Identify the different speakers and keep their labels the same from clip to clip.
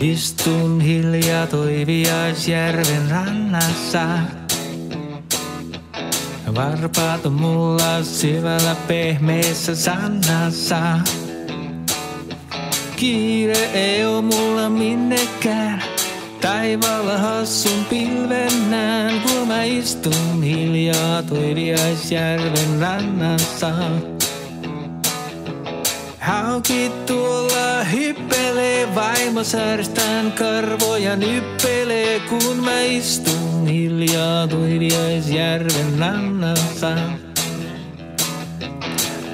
Speaker 1: Istun hiljaa Toiviaisjärven rannassa. Varpaat on mulla syvällä pehmeässä sannassa. Kiire ei oo mulla minnekään. Taivaalla hassun pilven näen, kun mä istun hiljaa Toiviaisjärven rannassa. Hauki tuolla hyppelee, vaimo särstään karvoja nyppelee, kun mä istun hiljaa Toiviaisjärven rannassa.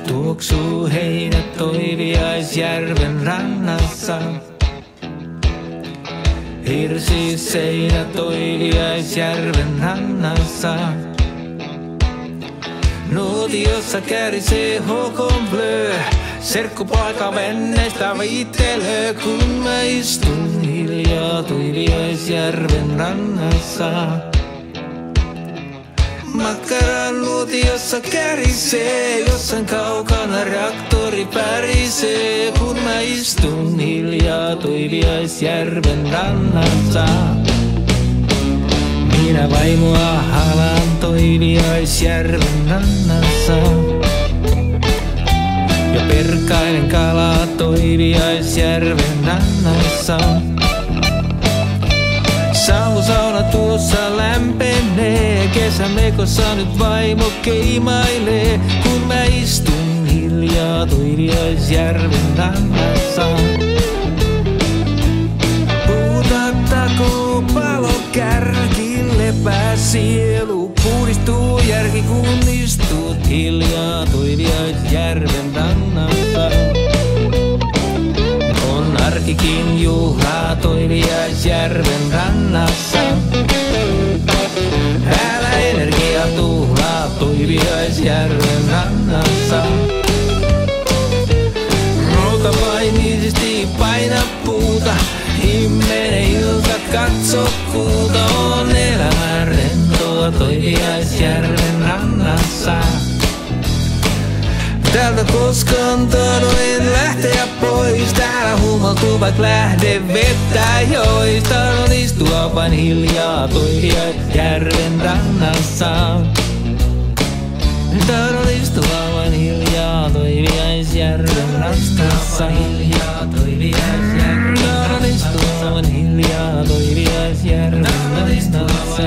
Speaker 1: Tuoksuu heinät Toiviaisjärven rannassa. Hirsiseinä Toiviaisjärven rannassa. Nuotiossa kärisee hokon blö. Serkkupoika venneistä viittelee, kun mä istun hiljaa Toiviaisjärven rannassa. Makkaran nuotiossa kärisee, jossain kaukana reaktori pärisee, kun mä istun hiljaa Toiviaisjärven rannassa. Minä vaimoa halaan Toiviaisjärven rannassa. Ja perkainen kala Toiviaisjärven rannassa. Sauna tuossa lämpenee, kesämekossa nyt vaimo keimailee, kun mä istun hiljaa Toiviaisjärven rannassa. Puuta takoo palo kärkille, sielu puhdistuu, järki kun istut hiljaa Toiviaisjärven rannassa. On arkikin juhlaa Toiviaisjärven rannassa. Älä energia tuhlaa Toiviaisjärven rannassa. Routa painisesti paina puuta, himmene ilta katso kuuta, on elämä rentoa Toiviaisjärven rannassa. Täältä koskaan tahdoin lähteä pois, täällä huumaltuu vaik lähde vettä jois. Tahdon istua vain hiljaa Toiviaisjärven rannassa. Tahdon istua vain hiljaa Toiviaisjärven rannassa. Tahdon istua vain hiljaa Toiviaisjärven rannassa.